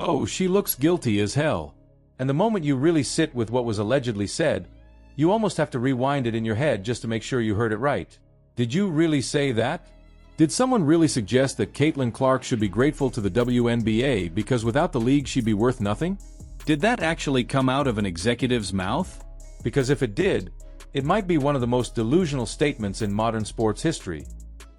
Oh, she looks guilty as hell. And the moment you really sit with what was allegedly said, you almost have to rewind it in your head just to make sure you heard it right. Did you really say that? Did someone really suggest that Caitlin Clark should be grateful to the WNBA because without the league she'd be worth nothing? Did that actually come out of an executive's mouth? Because if it did, it might be one of the most delusional statements in modern sports history.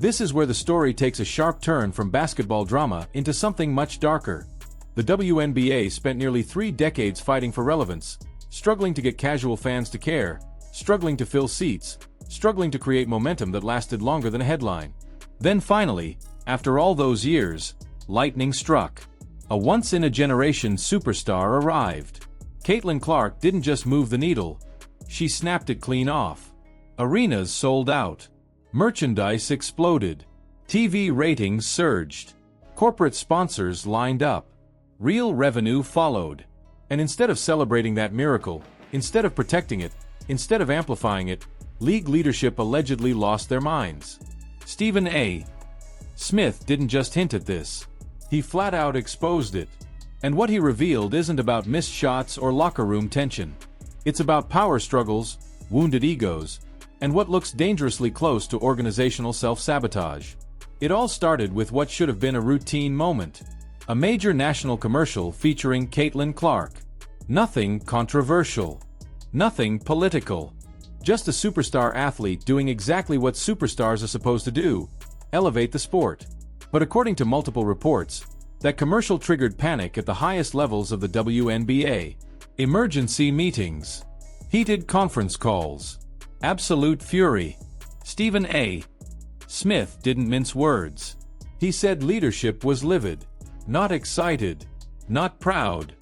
This is where the story takes a sharp turn from basketball drama into something much darker. The WNBA spent nearly 3 decades fighting for relevance, struggling to get casual fans to care, struggling to fill seats, struggling to create momentum that lasted longer than a headline. Then finally, after all those years, lightning struck. A once-in-a-generation superstar arrived. Caitlin Clark didn't just move the needle, she snapped it clean off. Arenas sold out. Merchandise exploded. TV ratings surged. Corporate sponsors lined up. Real revenue followed. And instead of celebrating that miracle, instead of protecting it, instead of amplifying it, league leadership allegedly lost their minds. Stephen A. Smith didn't just hint at this. He flat out exposed it. And what he revealed isn't about missed shots or locker room tension. It's about power struggles, wounded egos, and what looks dangerously close to organizational self-sabotage. It all started with what should have been a routine moment. A major national commercial featuring Caitlin Clark. Nothing controversial. Nothing political. Just a superstar athlete doing exactly what superstars are supposed to do: elevate the sport. But according to multiple reports, that commercial triggered panic at the highest levels of the WNBA. Emergency meetings. Heated conference calls. Absolute fury. Stephen A. Smith didn't mince words. He said leadership was livid. Not excited. Not proud.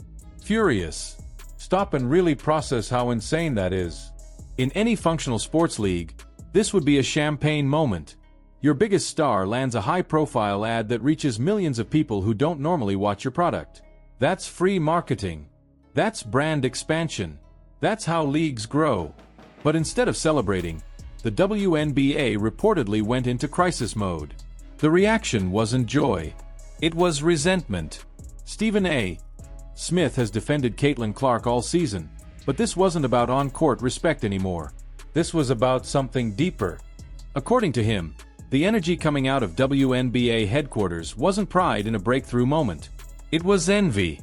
Furious. Stop and really process how insane that is. In any functional sports league, this would be a champagne moment. Your biggest star lands a high-profile ad that reaches millions of people who don't normally watch your product. That's free marketing. That's brand expansion. That's how leagues grow. But instead of celebrating, the WNBA reportedly went into crisis mode. The reaction wasn't joy. It was resentment. Stephen A. Smith has defended Caitlin Clark all season, but this wasn't about on-court respect anymore. This was about something deeper. According to him, the energy coming out of WNBA headquarters wasn't pride in a breakthrough moment. It was envy.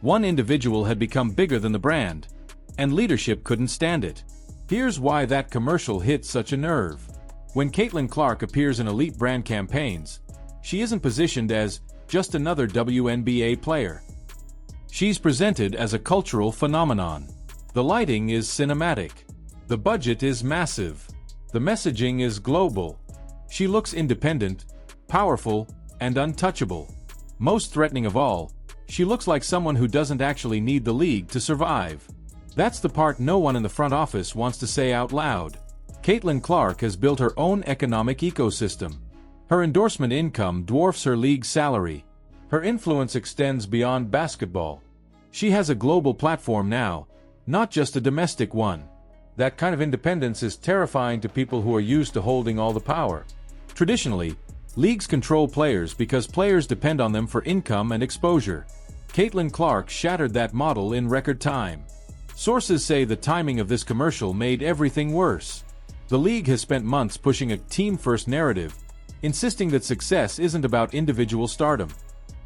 One individual had become bigger than the brand, and leadership couldn't stand it. Here's why that commercial hit such a nerve. When Caitlin Clark appears in elite brand campaigns, she isn't positioned as just another WNBA player. She's presented as a cultural phenomenon. The lighting is cinematic. The budget is massive. The messaging is global. She looks independent, powerful, and untouchable. Most threatening of all, she looks like someone who doesn't actually need the league to survive. That's the part no one in the front office wants to say out loud. Caitlin Clark has built her own economic ecosystem. Her endorsement income dwarfs her league salary. Her influence extends beyond basketball. She has a global platform now, not just a domestic one. That kind of independence is terrifying to people who are used to holding all the power. Traditionally, leagues control players because players depend on them for income and exposure. Caitlin Clark shattered that model in record time. Sources say the timing of this commercial made everything worse. The league has spent months pushing a team-first narrative, insisting that success isn't about individual stardom.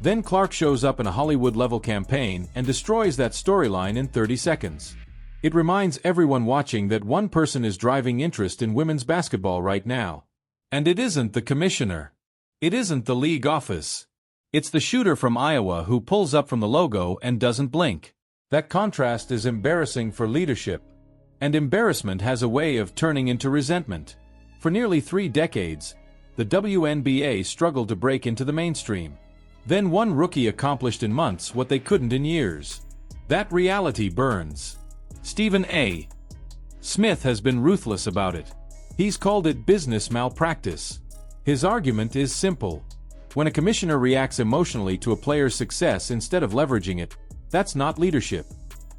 Then Clark shows up in a Hollywood-level campaign and destroys that storyline in 30 seconds. It reminds everyone watching that one person is driving interest in women's basketball right now. And it isn't the commissioner. It isn't the league office. It's the shooter from Iowa who pulls up from the logo and doesn't blink. That contrast is embarrassing for leadership. And embarrassment has a way of turning into resentment. For nearly 3 decades, the WNBA struggled to break into the mainstream. Then one rookie accomplished in months what they couldn't in years. That reality burns. Stephen A. Smith has been ruthless about it. He's called it business malpractice. His argument is simple. When a commissioner reacts emotionally to a player's success instead of leveraging it, that's not leadership.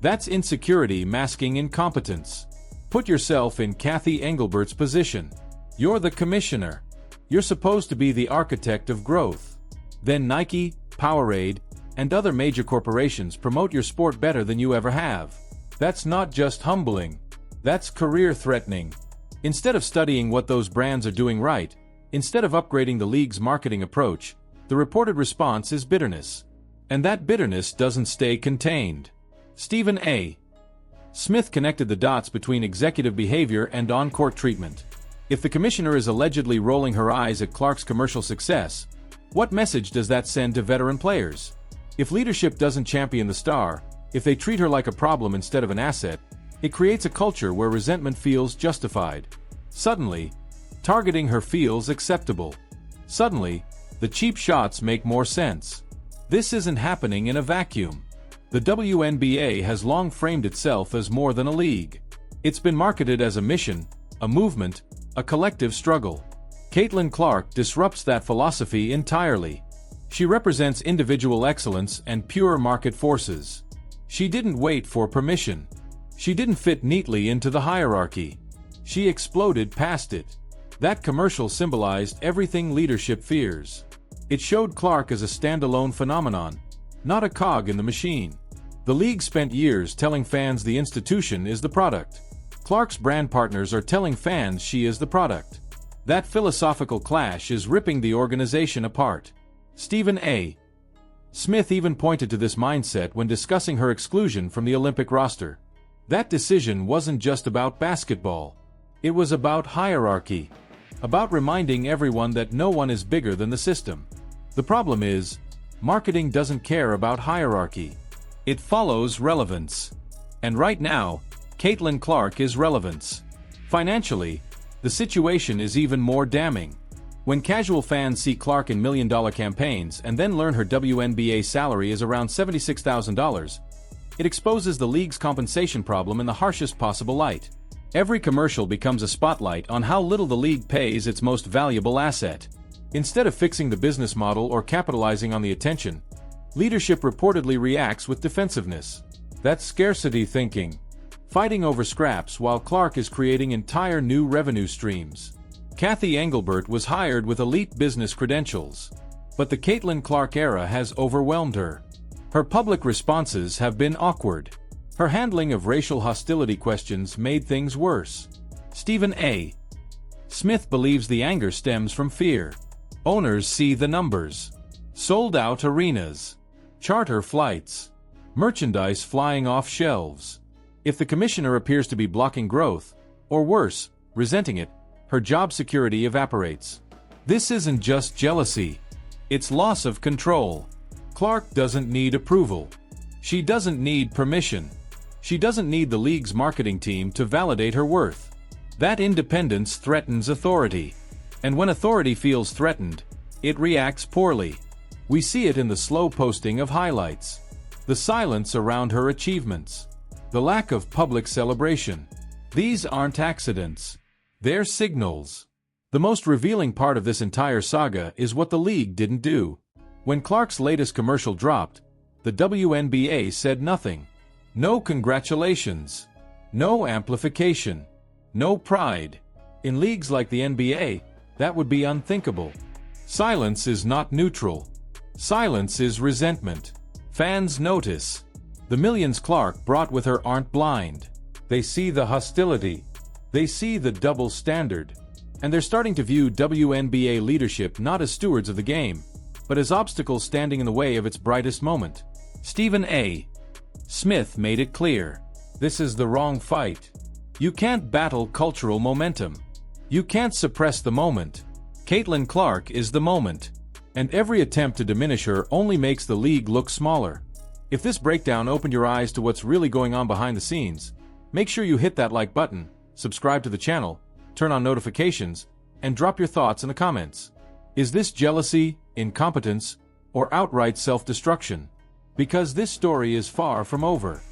That's insecurity masking incompetence. Put yourself in Kathy Engelbert's position. You're the commissioner. You're supposed to be the architect of growth. Then Nike, Powerade, and other major corporations promote your sport better than you ever have. That's not just humbling. That's career-threatening. Instead of studying what those brands are doing right, instead of upgrading the league's marketing approach, the reported response is bitterness. And that bitterness doesn't stay contained. Stephen A. Smith connected the dots between executive behavior and on-court treatment. If the commissioner is allegedly rolling her eyes at Clark's commercial success, what message does that send to veteran players? If leadership doesn't champion the star, if they treat her like a problem instead of an asset, it creates a culture where resentment feels justified. Suddenly, targeting her feels acceptable. Suddenly, the cheap shots make more sense. This isn't happening in a vacuum. The WNBA has long framed itself as more than a league. It's been marketed as a mission, a movement, a collective struggle. Caitlin Clark disrupts that philosophy entirely. She represents individual excellence and pure market forces. She didn't wait for permission. She didn't fit neatly into the hierarchy. She exploded past it. That commercial symbolized everything leadership fears. It showed Clark as a standalone phenomenon, not a cog in the machine. The league spent years telling fans the institution is the product. Clark's brand partners are telling fans she is the product. That philosophical clash is ripping the organization apart. Stephen A. Smith even pointed to this mindset when discussing her exclusion from the Olympic roster. That decision wasn't just about basketball. It was about hierarchy. About reminding everyone that no one is bigger than the system. The problem is, marketing doesn't care about hierarchy. It follows relevance. And right now, Caitlin Clark is relevance. Financially, the situation is even more damning. When casual fans see Clark in million-dollar campaigns and then learn her WNBA salary is around $76,000, it exposes the league's compensation problem in the harshest possible light. Every commercial becomes a spotlight on how little the league pays its most valuable asset. Instead of fixing the business model or capitalizing on the attention, leadership reportedly reacts with defensiveness. That's scarcity thinking. Fighting over scraps while Clark is creating entire new revenue streams. Kathy Engelbert was hired with elite business credentials. But the Caitlin Clark era has overwhelmed her. Her public responses have been awkward. Her handling of racial hostility questions made things worse. Stephen A. Smith believes the anger stems from fear. Owners see the numbers. Sold-out arenas. Charter flights. Merchandise flying off shelves. If the commissioner appears to be blocking growth, or worse, resenting it, her job security evaporates. This isn't just jealousy. It's loss of control. Clark doesn't need approval. She doesn't need permission. She doesn't need the league's marketing team to validate her worth. That independence threatens authority. And when authority feels threatened, it reacts poorly. We see it in the slow posting of highlights. The silence around her achievements. The lack of public celebration. These aren't accidents. They're signals. The most revealing part of this entire saga is what the league didn't do. When Clark's latest commercial dropped, the WNBA said nothing. No congratulations. No amplification. No pride. In leagues like the NBA, that would be unthinkable. Silence is not neutral. Silence is resentment. Fans notice. The millions Clark brought with her aren't blind. They see the hostility. They see the double standard. And they're starting to view WNBA leadership not as stewards of the game, but as obstacles standing in the way of its brightest moment. Stephen A. Smith made it clear. This is the wrong fight. You can't battle cultural momentum. You can't suppress the moment. Caitlin Clark is the moment. And every attempt to diminish her only makes the league look smaller. If this breakdown opened your eyes to what's really going on behind the scenes, make sure you hit that like button, subscribe to the channel, turn on notifications, and drop your thoughts in the comments. Is this jealousy, incompetence, or outright self-destruction? Because this story is far from over.